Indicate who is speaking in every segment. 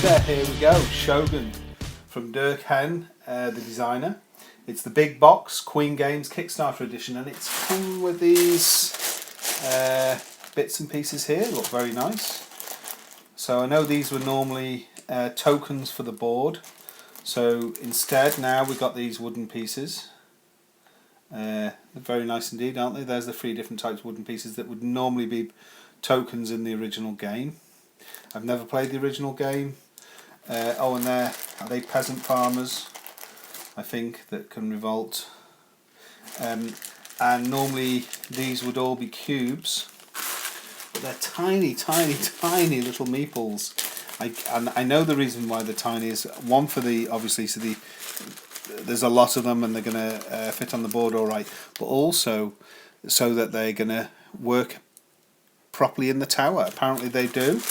Speaker 1: Hi there, here we go, Shogun from Dirk Hen, the designer. It's the big box Queen Games Kickstarter edition, and it's come with these bits and pieces here. Look very nice. So I know these were normally tokens for the board, so instead now we've got these wooden pieces. They're very nice indeed, aren't they? There's the three different types of wooden pieces that would normally be tokens in the original game. I've never played the original game. Oh, and are they peasant farmers, I think, that can revolt. And normally these would all be cubes, but they're tiny, tiny, tiny little meeples. I know the reason why they're tiny is one for obviously so there's a lot of them and they're going to fit on the board all right, but also so that they're going to work properly in the tower. Apparently they do.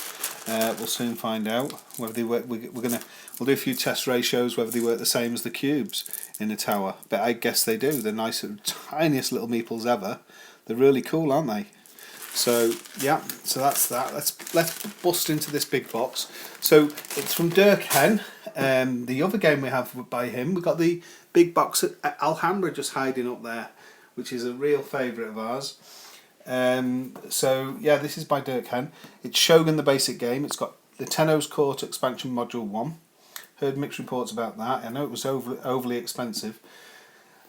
Speaker 1: We'll soon find out whether they work. We'll do a few test ratios whether they work the same as the cubes in the tower. But I guess they do. They're nice, tiniest little meeples ever. They're really cool, aren't they? So yeah, so that's that. Let's bust into this big box. So it's from Dirk Hen. The other game we have by him, we've got the big box at Alhambra just hiding up there, which is a real favourite of ours. So yeah, this is by Dirk Hen. It's Shogun the basic game. It's got the Tenno's Court expansion module 1. Heard mixed reports about that. I know it was overly expensive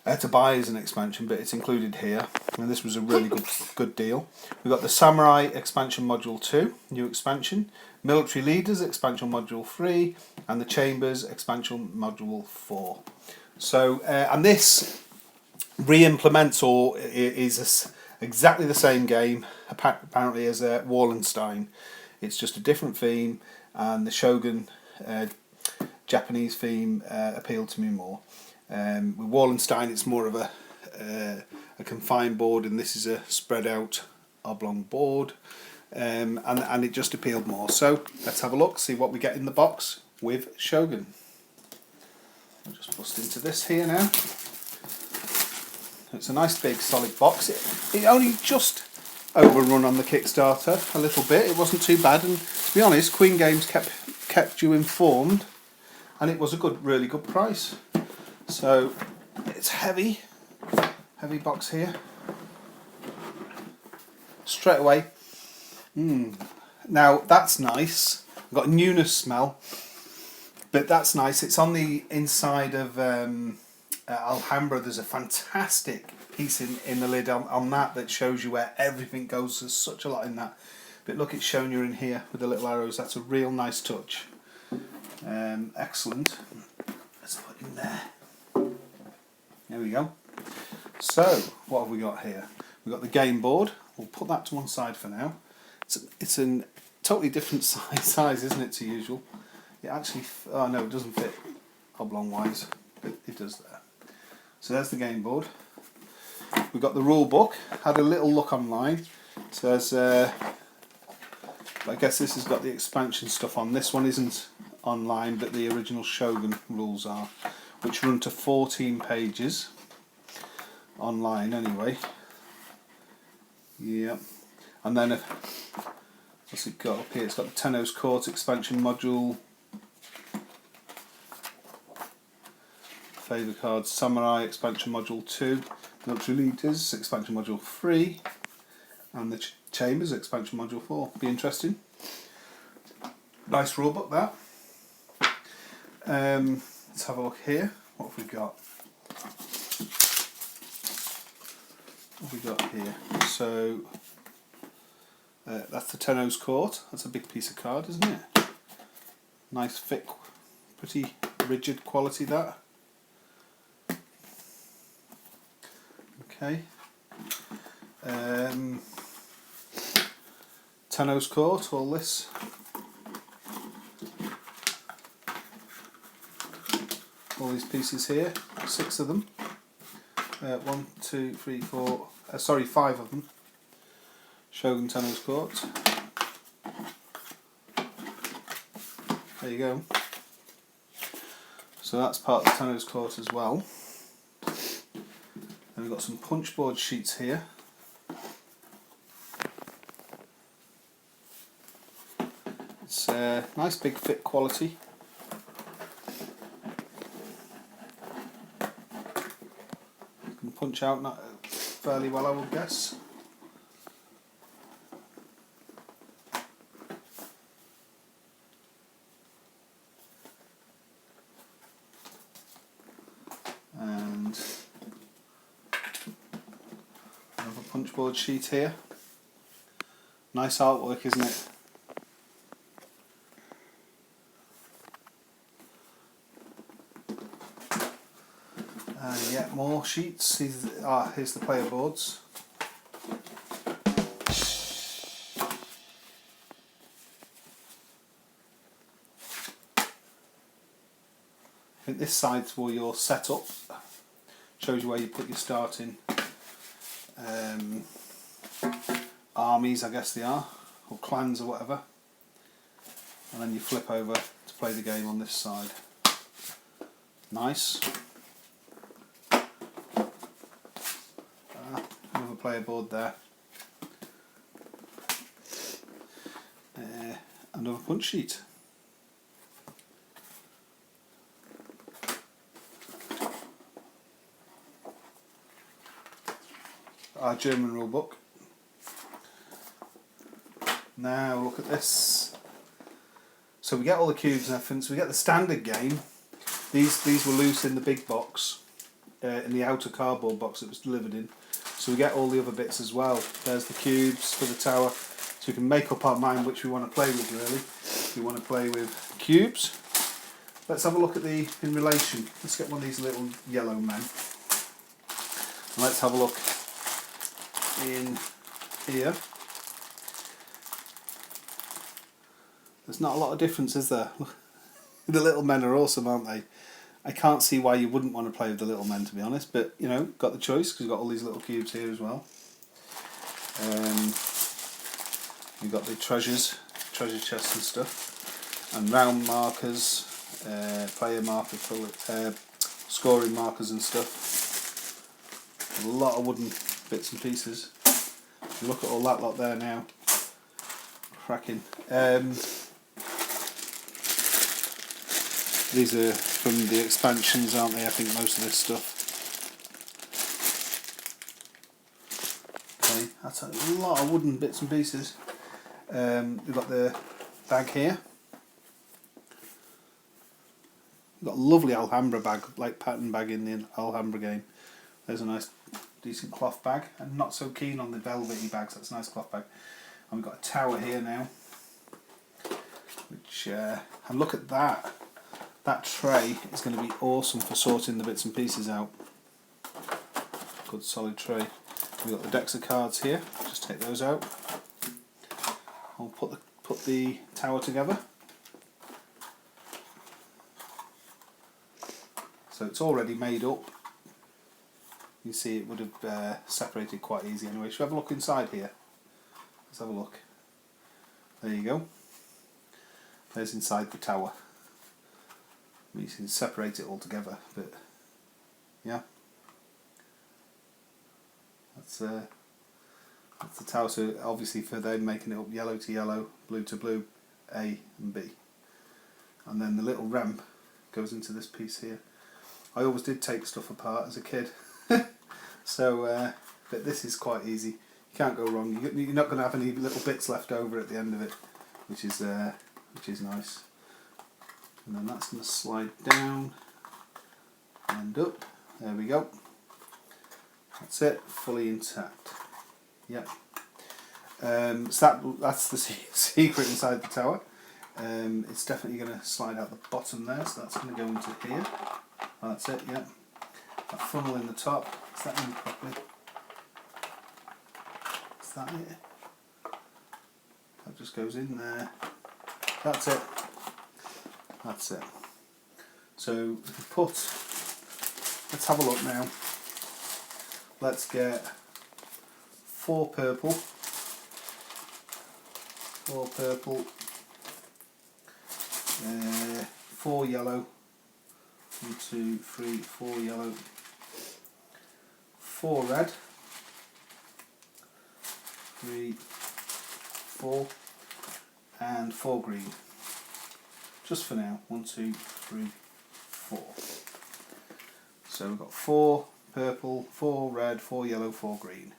Speaker 1: to buy as an expansion, but it's included here, and this was a really good deal. We've got the Samurai expansion module 2, new expansion, Military Leaders expansion module 3, and the Chambers expansion module 4. So and this re-implements or is exactly the same game apparently as Wallenstein. It's just a different theme, and the Shogun Japanese theme appealed to me more. With Wallenstein it's more of a confined board, and this is a spread out oblong board, and it just appealed more. So let's have a look, see what we get in the box with Shogun. I'll just bust into this here now. It's a nice big solid box. It only just overrun on the Kickstarter a little bit. It wasn't too bad, and to be honest, Queen Games kept you informed, and it was a really good price. So it's heavy box here. Straight away. Now that's nice. I've got a newness smell, but that's nice. It's on the inside of Alhambra. There's a fantastic piece in the lid on that shows you where everything goes. There's such a lot in that, but look, it's shown you in here with the little arrows. That's a real nice touch. Excellent. Let's put in there. There we go. So what have we got here? We've got the game board. We'll put that to one side for now. It's a totally different size, isn't it, to usual? It actually, oh no, it doesn't fit oblong wise, but it does there. So there's the game board. We've got the rule book. Had a little look online. It says, I guess this has got the expansion stuff on. This one isn't online, but the original Shogun rules are, which run to 14 pages online anyway. Yep. And then what's it got up here? It's got the Tenno's Court expansion module, favour cards, Samurai expansion module 2, Military Leaders expansion module 3, and the Chambers expansion module 4. Be interesting. Nice rulebook that. Let's have a look here. What have we got? What have we got here? So that's the Tenno's Court. That's a big piece of card, isn't it? Nice, thick, pretty rigid quality that. Okay. Tenno's Court, all this. All these pieces here, 6 of them. 1, 2, 3, 4. Sorry, 5 of them. Shogun Tenno's Court. There you go. So that's part of the Tenno's Court as well. Then we've got some punchboard sheets here. It's nice big fit quality. Can punch out fairly well, I would guess. And another punchboard sheet here. Nice artwork, isn't it? And yet more sheets. Here's the player boards. I think this side's for your setup. Shows you where you put your starting armies, I guess they are, or clans or whatever. And then you flip over to play the game on this side. Nice. Another player board there. Another punch sheet. Our German rule book. Now look at this. So we get all the cubes and everything. So we get the standard game. These were loose in the big box, in the outer cardboard box it was delivered in. So we get all the other bits as well. There's the cubes for the tower. So we can make up our mind which we want to play with really. If we want to play with cubes. Let's have a look at the in relation. Let's get one of these little yellow men. And let's have a look in here. There's not a lot of difference, is there? The little men are awesome, aren't they? I can't see why you wouldn't want to play with the little men, to be honest, but you know, got the choice because you've got all these little cubes here as well. You've got the treasure chests and stuff, and round markers, player marker, scoring markers and stuff. A lot of wooden bits and pieces. Look at all that lot there now. Cracking. These are from the expansions, aren't they? I think most of this stuff. Okay, that's a lot of wooden bits and pieces. We've got the bag here. We've got a lovely Alhambra bag, like pattern bag in the Alhambra game. There's a nice, decent cloth bag. I'm not so keen on the velvety bags. That's a nice cloth bag. And we've got a tower here now. Which, and look at that. That tray is going to be awesome for sorting the bits and pieces out. Good solid tray. We've got the decks of cards here. Just take those out. I'll put the tower together. So it's already made up. You can see it would have separated quite easy anyway. Should we have a look inside here? Let's have a look. There you go. There's inside the tower. You can separate it all together, but yeah, that's the tower. So obviously for them making it up yellow to yellow, blue to blue, A and B, and then the little ramp goes into this piece here. I always did take stuff apart as a kid, so but this is quite easy. You can't go wrong. You're not going to have any little bits left over at the end of it, which is nice. And then that's going to slide down and up. There we go. That's it, fully intact. Yep. So that's the secret inside the tower. It's definitely going to slide out the bottom there, so that's going to go into here. Oh, that's it, yep. That funnel in the top, is that in properly? Is that it? That just goes in there. That's it. That's it. So let's have a look now. Let's get 4 purple, 4 yellow, 1, 2, 3, 4 yellow, 4 red, 3, 4, and 4 green. Just for now. 1, 2, 3, 4. So we've got 4 purple, 4 red, 4 yellow, 4 green.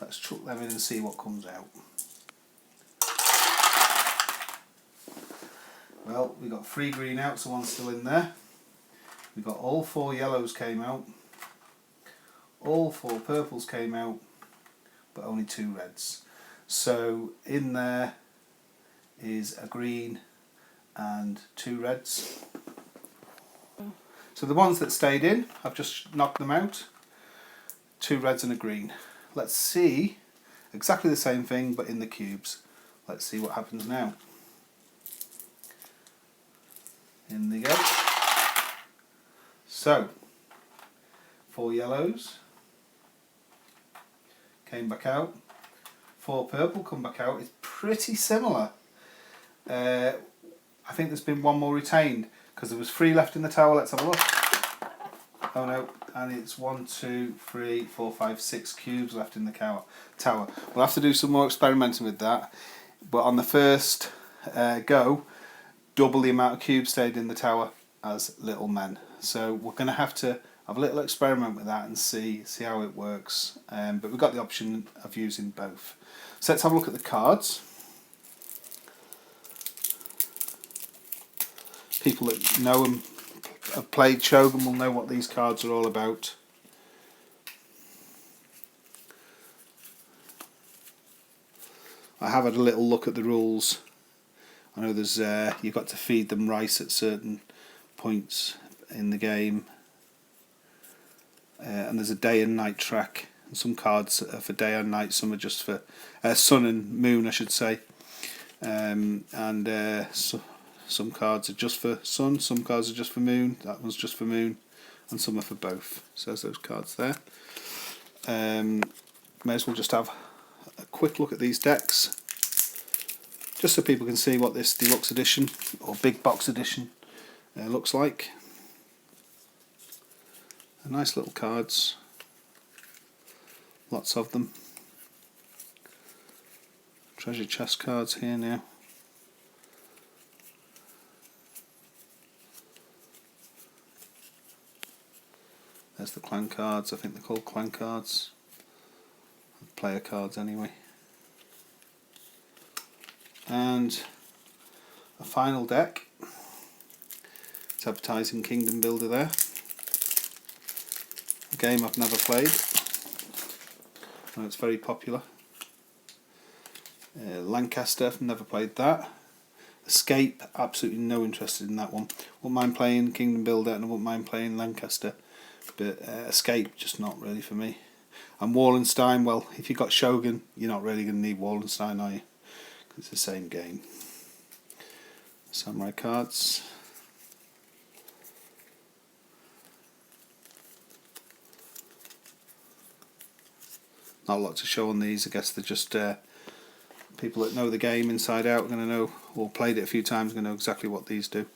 Speaker 1: Let's chuck them in and see what comes out. Well, we got 3 green out, so 1's still in there. We got all 4 yellows came out. All 4 purples came out, but only 2 reds. So in there is a green and 2 reds. So the ones that stayed in, I've just knocked them out. 2 reds and a green. Let's see exactly the same thing, but in the cubes. Let's see what happens now. In they go. So, 4 yellows came back out. 4 purple come back out. It's pretty similar. I think there's been 1 more retained because there was 3 left in the tower. Let's have a look. Oh no, and it's 1, 2, 3, 4, 5, 6 cubes left in the tower. We'll have to do some more experimenting with that. But on the first go, double the amount of cubes stayed in the tower as little men. So we're going to have to have a little experiment with that and see how it works. But we've got the option of using both. So let's have a look at the cards. People that know and have played Shogun will know what these cards are all about. I have had a little look at the rules. I know there's you've got to feed them rice at certain points in the game, and there's a day and night track. And some cards are for day and night, some are just for sun and moon, I should say. So some cards are just for sun, some cards are just for moon. That one's just for moon, and some are for both. So there's those cards there. May as well just have a quick look at these decks, just so people can see what this deluxe edition or big box edition looks like. They're nice little cards, lots of them. Treasure chest cards here now. There's the clan cards. I think they're called clan cards. Player cards anyway. And a final deck. It's advertising Kingdom Builder there. A game I've never played. I know it's very popular. Lancaster, never played that. Escape, absolutely no interest in that one. Wouldn't mind playing Kingdom Builder and I wouldn't mind playing Lancaster. But Escape, just not really for me. And Wallenstein, well, if you've got Shogun, you're not really going to need Wallenstein, are you? Because it's the same game. Samurai cards. Not a lot to show on these. I guess they're just people that know the game inside out are going to know, or played it a few times, going to know exactly what these do.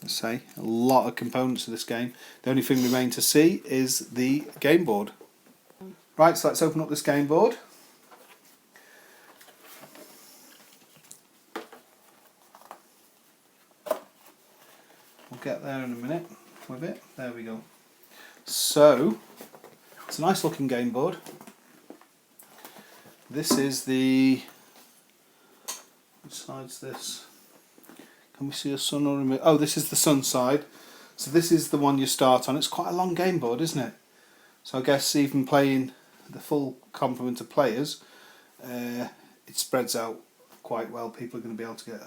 Speaker 1: Say a lot of components to this game. The only thing remaining to see is the game board. Right, so let's open up this game board. We'll get there in a minute with it. There we go. So it's a nice looking game board. This is the, which side's this? Can we see a sun or a... Oh, this is the sun side. So this is the one you start on. It's quite a long game board, isn't it? So I guess even playing the full complement of players, it spreads out quite well. People are going to be able to get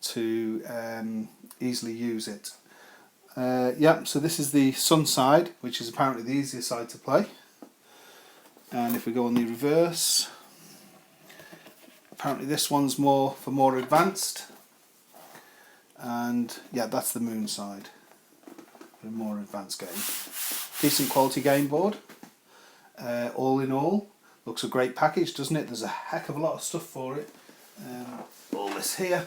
Speaker 1: to easily use it. Yeah, so this is the sun side, which is apparently the easiest side to play. And if we go on the reverse, apparently this one's more advanced. And yeah, that's the moon side, a more advanced game. Decent quality game board. All in all, looks a great package, doesn't it? There's a heck of a lot of stuff for it. All this here,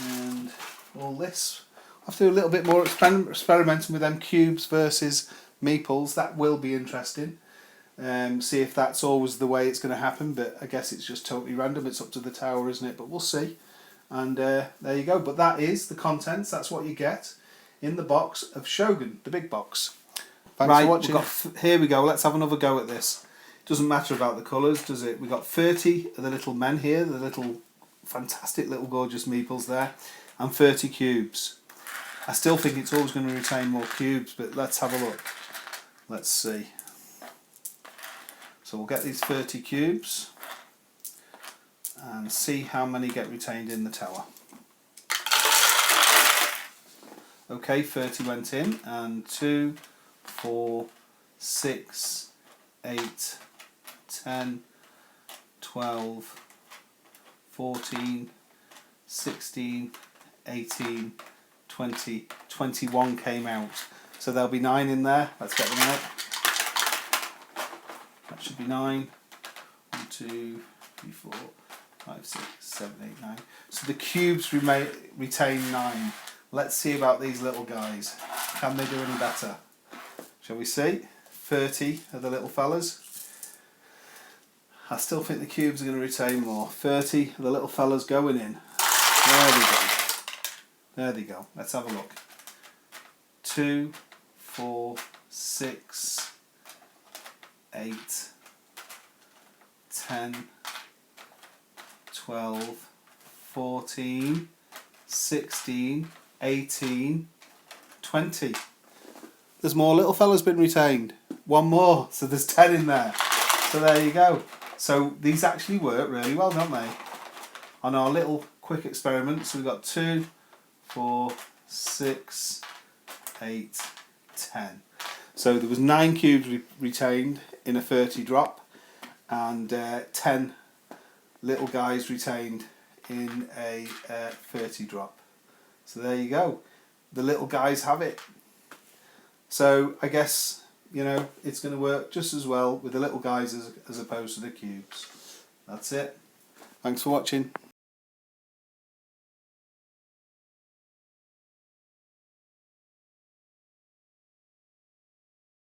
Speaker 1: and all this. I'll have to do a little bit more experimenting with them cubes versus meeples. That will be interesting. See if that's always the way it's going to happen, but I guess it's just totally random. It's up to the tower, isn't it? But we'll see. And there you go. But that is the contents. That's what you get in the box of Shogun, the big box. Thanks for watching. Here we go. Let's have another go at this. Doesn't matter about the colours, does it? We've got 30 of the little men here, the little fantastic little gorgeous meeples there, and 30 cubes. I still think it's always going to retain more cubes, but let's have a look. Let's see. So we'll get these 30 cubes and see how many get retained in the tower. Okay, 30 went in, and 2, 4, 6, 8, 10, 12, 14, 16, 18, 20, 21 came out. So there'll be 9 in there. Let's get them out. That should be 9. 1, 2, 3, 4, 5, 6, 7, 8, 9. So the cubes retain 9. Let's see about these little guys. Can they do any better? Shall we see? 30 of the little fellas. I still think the cubes are going to retain more. 30 of the little fellas going in. There we go. There they go. Let's have a look. 2, 4, 6, 8, 10, 12, 14, 16, 18, 20. There's more little fellas been retained. One more, so there's 10 in there. So there you go. So these actually work really well, don't they? On our little quick experiment, so we've got 2, 4, 6, 8, 10. So there was 9 cubes retained in a 30 drop, and 10 little guys retained in a 30 drop. So there you go. The little guys have it. So I guess, you know, it's going to work just as well with the little guys as opposed to the cubes. That's it. Thanks for watching.